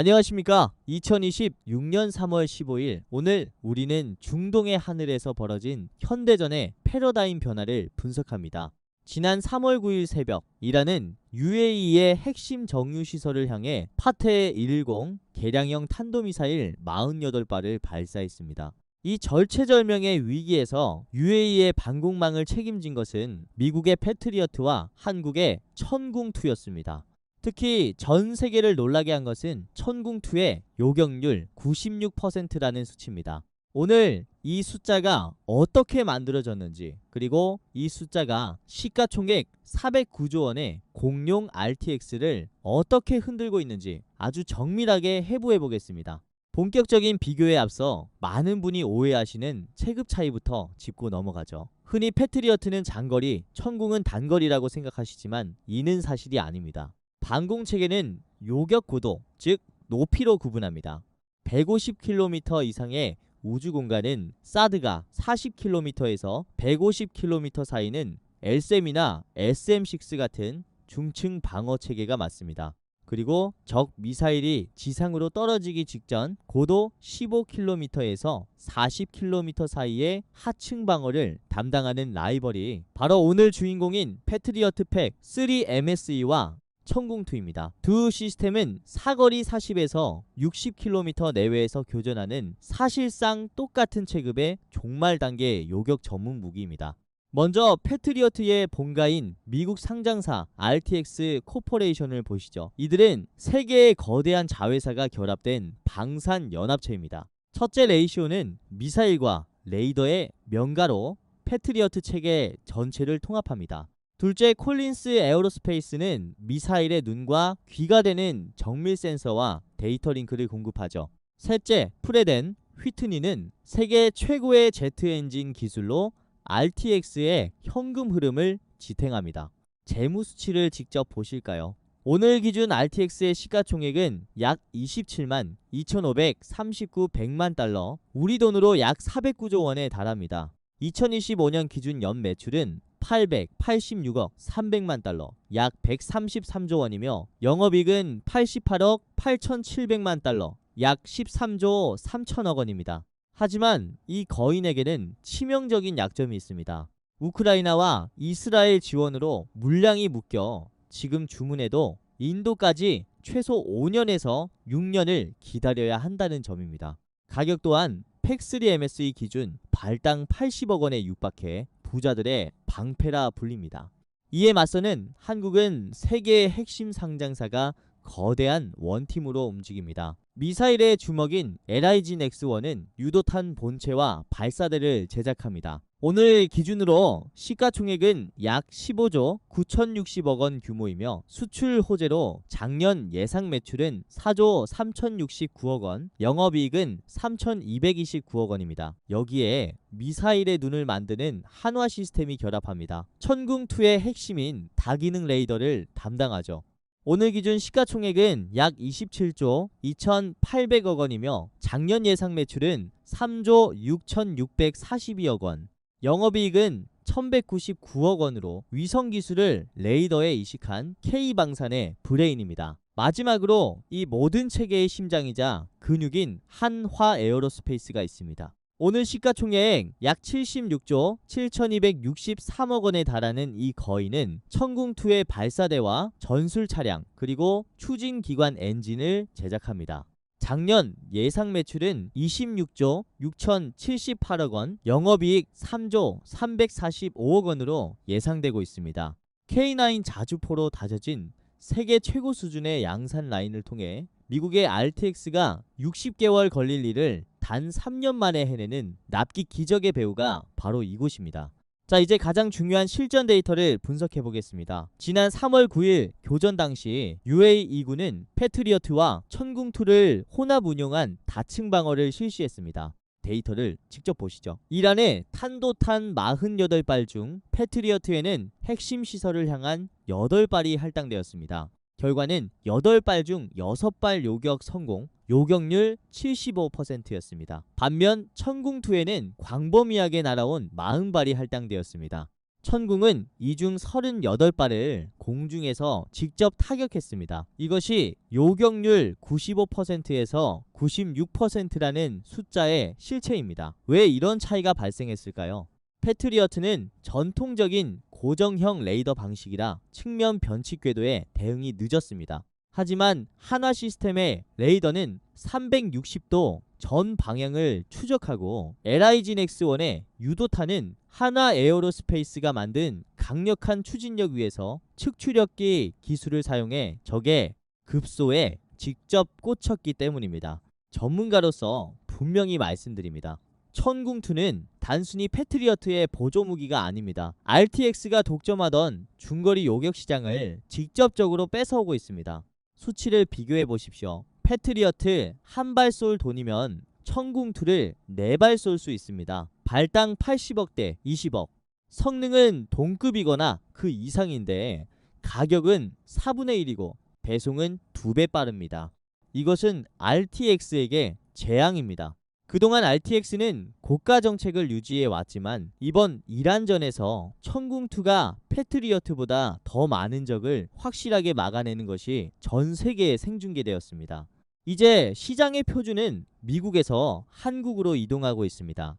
안녕하십니까. 2026년 3월 15일 오늘 우리는 중동의 하늘에서 벌어진 현대전의 패러다임 변화를 분석합니다. 지난 3월 9일 새벽 이란은 UAE의 핵심 정유시설을 향해 파테 110 개량형 탄도미사일 48발을 발사했습니다. 이 절체절명의 위기에서 UAE의 방공망을 책임진 것은 미국의 패트리어트와 한국의 천궁2였습니다. 특히 전 세계를 놀라게 한 것은 천궁2의 요격률 96%라는 수치입니다. 오늘 이 숫자가 어떻게 만들어졌는지, 그리고 이 숫자가 시가총액 409조 원의 공룡 RTX를 어떻게 흔들고 있는지 아주 정밀하게 해부해 보겠습니다. 본격적인 비교에 앞서 많은 분이 오해하시는 체급 차이부터 짚고 넘어가죠. 흔히 패트리어트는 장거리, 천궁은 단거리라고 생각하시지만 이는 사실이 아닙니다. 방공체계는 요격 고도, 즉 높이로 구분합니다. 150km 이상의 우주공간은 사드가 40km에서 150km 사이는 LSAM이나 SM6 같은 중층 방어체계가 맞습니다. 그리고 적 미사일이 지상으로 떨어지기 직전 고도 15km에서 40km 사이의 하층 방어를 담당하는 라이벌이 바로 오늘 주인공인 패트리어트 팩 3MSE와 천궁2입니다. 두 시스템은 사거리 40에서 60km 내외에서 교전하는 사실상 똑같은 체급의 종말 단계 요격 전문 무기입니다. 먼저 패트리어트의 본가인 미국 상장사 RTX 코퍼레이션을 보시죠. 이들은 세 개의 거대한 자회사가 결합된 방산연합체입니다. 첫째 레이시오는 미사일과 레이더의 명가로 패트리어트 체계 전체를 통합합니다. 둘째 콜린스 에어로스페이스는 미사일의 눈과 귀가 되는 정밀 센서와 데이터 링크를 공급하죠. 셋째 프레덴 휘트니는 세계 최고의 제트 엔진 기술로 RTX의 현금 흐름을 지탱합니다. 재무 수치를 직접 보실까요? 오늘 기준 RTX의 시가총액은 약 27만 2,539 100만 달러, 우리 돈으로 약 409조 원에 달합니다. 2025년 기준 연 매출은 886억 300만 달러, 약 133조 원이며 영업이익은 88억 8,700만 달러, 약 13조 3천억 원입니다. 하지만 이 거인에게는 치명적인 약점이 있습니다. 우크라이나와 이스라엘 지원으로 물량이 묶여 지금 주문해도 인도까지 최소 5년에서 6년을 기다려야 한다는 점입니다. 가격 또한 팩3MSE 기준 발당 80억 원에 육박해 부자들의 방패라 불립니다. 이에 맞서는 한국은 세계의 핵심 상장사가 거대한 원팀으로 움직입니다. 미사일의 주먹인 LIG-X1은 유도탄 본체와 발사대를 제작합니다. 오늘 기준으로 시가총액은 약 15조 9,060억 원 규모이며 수출 호재로 작년 예상 매출은 4조 3,069억 원, 영업이익은 3,229억 원입니다. 여기에 미사일의 눈을 만드는 한화 시스템이 결합합니다. 천궁2의 핵심인 다기능 레이더를 담당하죠. 오늘 기준 시가총액은 약 27조 2,800억 원이며 작년 예상 매출은 3조 6,642억 원, 영업이익은 1,199억 원으로 위성기술을 레이더에 이식한 K방산의 브레인입니다. 마지막으로 이 모든 체계의 심장이자 근육인 한화 에어로스페이스가 있습니다. 오늘 시가총액 약 76조 7,263억 원에 달하는 이 거인은 천궁2의 발사대와 전술 차량 그리고 추진기관 엔진을 제작합니다. 작년 예상 매출은 26조 6,078억 원, 영업이익 3조 345억 원으로 예상되고 있습니다. K9 자주포로 다져진 세계 최고 수준의 양산 라인을 통해 미국의 RTX가 60개월 걸릴 일을 단 3년 만에 해내는 납기 기적의 배우가 바로 이곳입니다. 자, 이제 가장 중요한 실전 데이터를 분석해 보겠습니다. 지난 3월 9일 교전 당시 UAE군은 패트리어트와 천궁2를 혼합 운용한 다층 방어를 실시했습니다. 데이터를 직접 보시죠. 이란의 탄도탄 48발 중 패트리어트에는 핵심 시설을 향한 8발이 할당되었습니다. 결과는 8발 중 6발 요격 성공, 요격률 75%였습니다. 반면 천궁2에는 광범위하게 날아온 40발이 할당되었습니다. 천궁은 이 중 38발을 공중에서 직접 타격했습니다. 이것이 요격률 95%에서 96%라는 숫자의 실체입니다. 왜 이런 차이가 발생했을까요? 패트리어트는 전통적인 고정형 레이더 방식이라 측면 변칙 궤도에 대응이 늦었습니다. 하지만 한화 시스템의 레이더는 360도 전 방향을 추적하고 LIG 넥스1의 유도탄은 한화 에어로스페이스가 만든 강력한 추진력 위에서 측추력기 기술을 사용해 적의 급소에 직접 꽂혔기 때문입니다. 전문가로서 분명히 말씀드립니다. 천궁2는 단순히 패트리어트의 보조무기가 아닙니다. RTX가 독점하던 중거리 요격 시장을 직접적으로 뺏어오고 있습니다. 수치를 비교해 보십시오. 패트리어트 한 발 쏠 돈이면 천궁2를 4발 쏠 수 있습니다. 발당 80억대 20억. 성능은 동급이거나 그 이상인데 가격은 4분의 1이고 배송은 2배 빠릅니다. 이것은 RTX에게 재앙입니다. 그동안 RTX는 고가 정책을 유지해 왔지만 이번 이란전에서 천궁2가 패트리어트보다 더 많은 적을 확실하게 막아내는 것이 전 세계에 생중계되었습니다. 이제 시장의 표준은 미국에서 한국으로 이동하고 있습니다.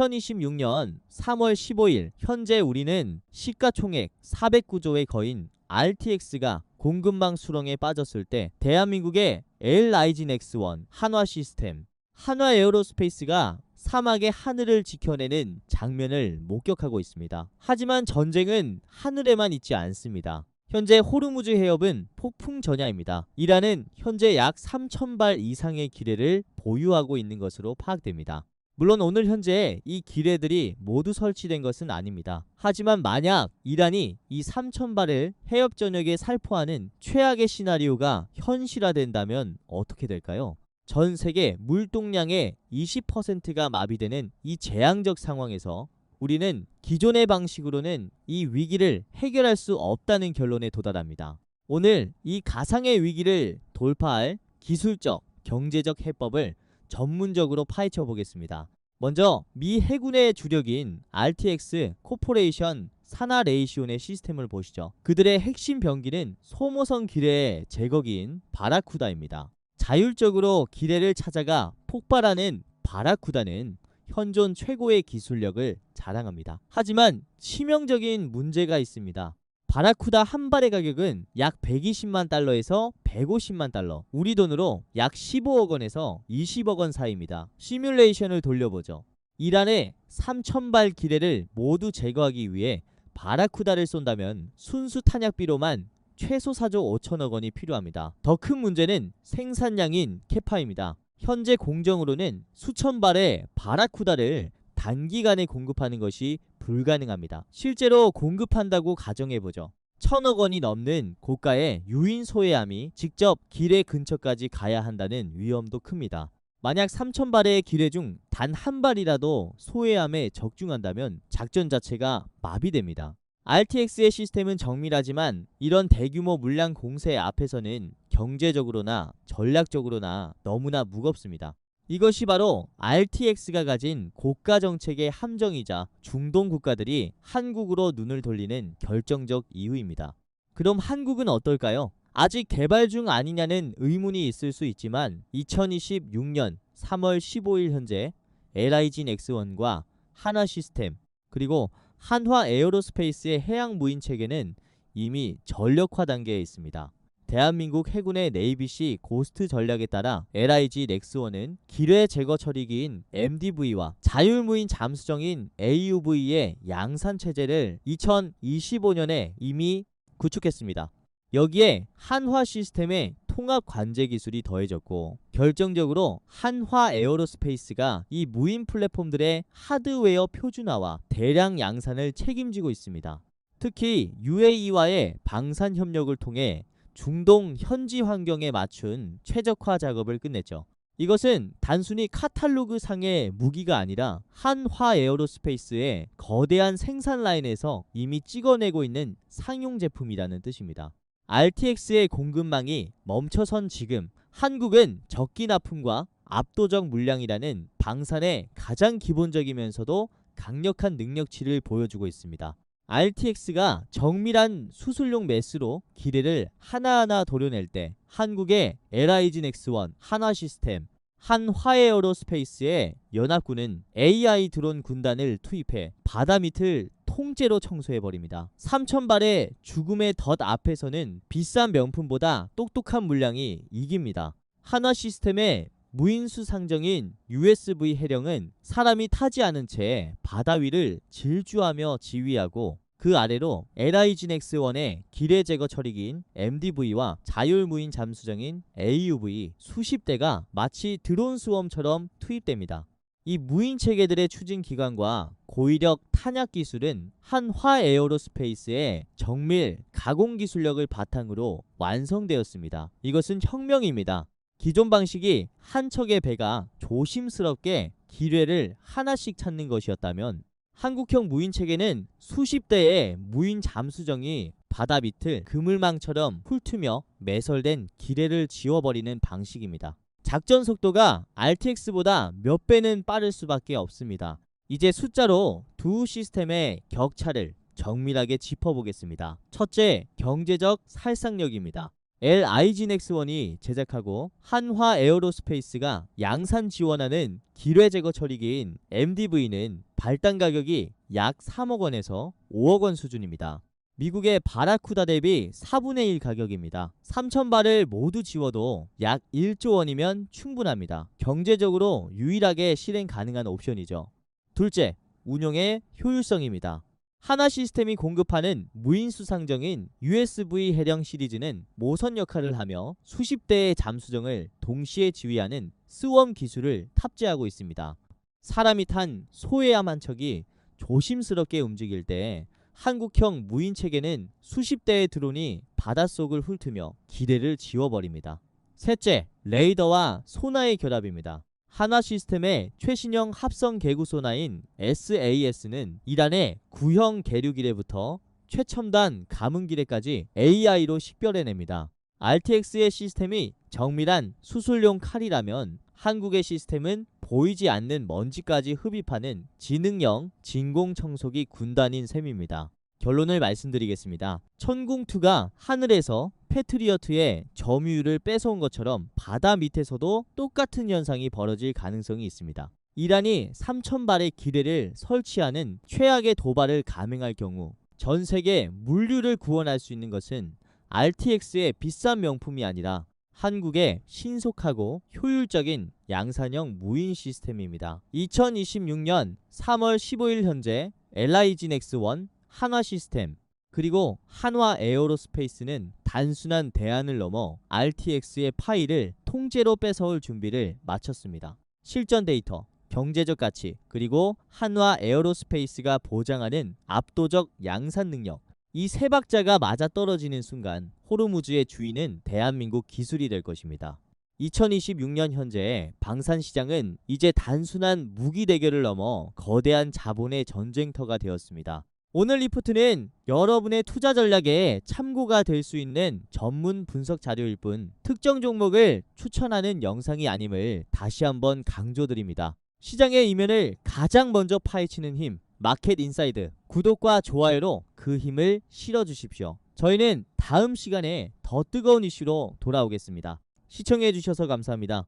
2026년 3월 15일 현재 우리는 시가총액 409조의 거인 RTX가 공급망 수렁에 빠졌을 때 대한민국의 LIG 넥스1, 한화 시스템, 한화 에어로스페이스가 사막의 하늘을 지켜내는 장면을 목격하고 있습니다. 하지만 전쟁은 하늘에만 있지 않습니다. 현재 호르무즈 해협은 폭풍 전야입니다. 이란은 현재 약 3,000발 이상의 기뢰를 보유하고 있는 것으로 파악됩니다. 물론 오늘 현재 이 기뢰들이 모두 설치된 것은 아닙니다. 하지만 만약 이란이 이 3,000발을 해협 전역에 살포하는 최악의 시나리오가 현실화된다면 어떻게 될까요? 전 세계 물동량의 20%가 마비되는 이 재앙적 상황에서 우리는 기존의 방식으로는 이 위기를 해결할 수 없다는 결론에 도달합니다. 오늘 이 가상의 위기를 돌파할 기술적, 경제적 해법을 전문적으로 파헤쳐 보겠습니다. 먼저 미 해군의 주력인 RTX 코퍼레이션 산하 레이시온의 시스템을 보시죠. 그들의 핵심 병기는 소모성 기뢰의 제거기인 바라쿠다입니다. 자율적으로 기뢰를 찾아가 폭발하는 바라쿠다는 현존 최고의 기술력을 자랑합니다. 하지만 치명적인 문제가 있습니다. 바라쿠다 한 발의 가격은 약 120만 달러에서 150만 달러, 우리 돈으로 약 15억 원에서 20억 원 사이입니다. 시뮬레이션을 돌려보죠. 이란의 3,000발 기뢰를 모두 제거하기 위해 바라쿠다를 쏜다면 순수 탄약비로만 최소 4조 5천억 원이 필요합니다. 더 큰 문제는 생산량인 캐파입니다. 현재 공정으로는 수천 발의 바라쿠다를 단기간에 공급하는 것이 불가능합니다. 실제로 공급한다고 가정해보죠. 1,000억 원이 넘는 고가의 유인 소해함이 직접 기뢰 근처까지 가야 한다는 위험도 큽니다. 만약 3,000발의 기뢰 중 단 한 발이라도 소해함에 적중한다면 작전 자체가 마비됩니다. RTX의 시스템은 정밀하지만 이런 대규모 물량 공세 앞에서는 경제적으로나 전략적으로나 너무나 무겁습니다. 이것이 바로 RTX가 가진 고가 정책의 함정이자 중동 국가들이 한국으로 눈을 돌리는 결정적 이유입니다. 그럼 한국은 어떨까요? 아직 개발 중 아니냐는 의문이 있을 수 있지만 2026년 3월 15일 현재 LIG 넥스1과 한화 시스템 그리고 한화 에어로스페이스의 해양 무인 체계는 이미 전력화 단계에 있습니다. 대한민국 해군의 네이비시 고스트 전략에 따라 LIG 넥스1은 기뢰 제거 처리기인 MDV와 자율무인 잠수정인 AUV의 양산 체제를 2025년에 이미 구축했습니다. 여기에 한화 시스템의 통합 관제 기술이 더해졌고 결정적으로 한화 에어로스페이스가 이 무인 플랫폼들의 하드웨어 표준화와 대량 양산을 책임지고 있습니다. 특히 UAE와의 방산 협력을 통해 중동 현지 환경에 맞춘 최적화 작업을 끝냈죠. 이것은 단순히 카탈로그 상의 무기가 아니라 한화 에어로스페이스의 거대한 생산 라인에서 이미 찍어내고 있는 상용 제품이라는 뜻입니다. RTX의 공급망이 멈춰선 지금 한국은 적기 납품과 압도적 물량이라는 방산의 가장 기본적이면서도 강력한 능력치를 보여주고 있습니다. RTX가 정밀한 수술용 메스로 기뢰를 하나하나 도려낼 때 한국의 LIG 넥스원, 한화시스템, 한화에어로스페이스의 연합군은 AI 드론 군단을 투입해 바다 밑을 통째로 청소해버립니다. 3,000발의 죽음의 덫 앞에서는 비싼 명품보다 똑똑한 물량이 이깁니다. 한화시스템의 무인수 상정인 USV 해령은 사람이 타지 않은 채 바다 위를 질주하며 지휘하고, 그 아래로 LIG 넥스1의 기뢰 제거 처리기인 MDV와 자율무인 잠수정인 AUV 수십 대가 마치 드론 수험처럼 투입됩니다. 이 무인 체계들의 추진 기관과 고위력 탄약 기술은 한화에어로스페이스의 정밀 가공 기술력을 바탕으로 완성되었습니다. 이것은 혁명입니다. 기존 방식이 한 척의 배가 조심스럽게 기뢰를 하나씩 찾는 것이었다면, 한국형 무인 체계는 수십 대의 무인 잠수정이 바다 밑을 그물망처럼 훑으며 매설된 기뢰를 지워버리는 방식입니다. 작전 속도가 RTX보다 몇 배는 빠를 수밖에 없습니다. 이제 숫자로 두 시스템의 격차를 정밀하게 짚어보겠습니다. 첫째, 경제적 살상력입니다. LIG 넥스1이 제작하고 한화에어로스페이스가 양산 지원하는 기뢰 제거 처리기인 MDV는 발당 가격이 약 3억 원에서 5억 원 수준입니다. 미국의 바라쿠다 대비 4분의 1 가격입니다. 3,000발을 모두 지워도 약 1조 원이면 충분합니다. 경제적으로 유일하게 실행 가능한 옵션이죠. 둘째, 운용의 효율성입니다. 한화시스템이 공급하는 무인수상정인 USV 해령 시리즈는 모선 역할을 하며 수십 대의 잠수정을 동시에 지휘하는 스웜 기술을 탑재하고 있습니다. 사람이 탄 소해함 한 척이 조심스럽게 움직일 때 한국형 무인 체계는 수십 대의 드론이 바닷속을 훑으며 기뢰를 지워버립니다. 셋째, 레이더와 소나의 결합입니다. 한화시스템의 최신형 합성 개구 소나인 SAS는 이란의 구형 계류기뢰부터 최첨단 감응기뢰까지 AI로 식별해냅니다. RTX의 시스템이 정밀한 수술용 칼이라면 한국의 시스템은 보이지 않는 먼지까지 흡입하는 지능형 진공청소기 군단인 셈입니다. 결론을 말씀드리겠습니다. 천궁2가 하늘에서 패트리어트의 점유율을 뺏어온 것처럼 바다 밑에서도 똑같은 현상이 벌어질 가능성이 있습니다. 이란이 3,000발의 기뢰를 설치하는 최악의 도발을 감행할 경우 전 세계 물류를 구원할 수 있는 것은 RTX의 비싼 명품이 아니라 한국의 신속하고 효율적인 양산형 무인 시스템입니다. 2026년 3월 15일 현재 LIG 넥스1, 한화시스템, 그리고 한화에어로스페이스는 단순한 대안을 넘어 RTX의 파일을 통째로 뺏어올 준비를 마쳤습니다. 실전 데이터, 경제적 가치, 그리고 한화에어로스페이스가 보장하는 압도적 양산 능력, 이 세 박자가 맞아떨어지는 순간 호르무즈의 주인은 대한민국 기술이 될 것입니다. 2026년 현재 방산시장은 이제 단순한 무기 대결을 넘어 거대한 자본의 전쟁터가 되었습니다. 오늘 리포트는 여러분의 투자 전략에 참고가 될 수 있는 전문 분석 자료일 뿐 특정 종목을 추천하는 영상이 아님을 다시 한번 강조드립니다. 시장의 이면을 가장 먼저 파헤치는 힘, 마켓 인사이드, 구독과 좋아요로 그 힘을 실어주십시오. 저희는 다음 시간에 더 뜨거운 이슈로 돌아오겠습니다. 시청해주셔서 감사합니다.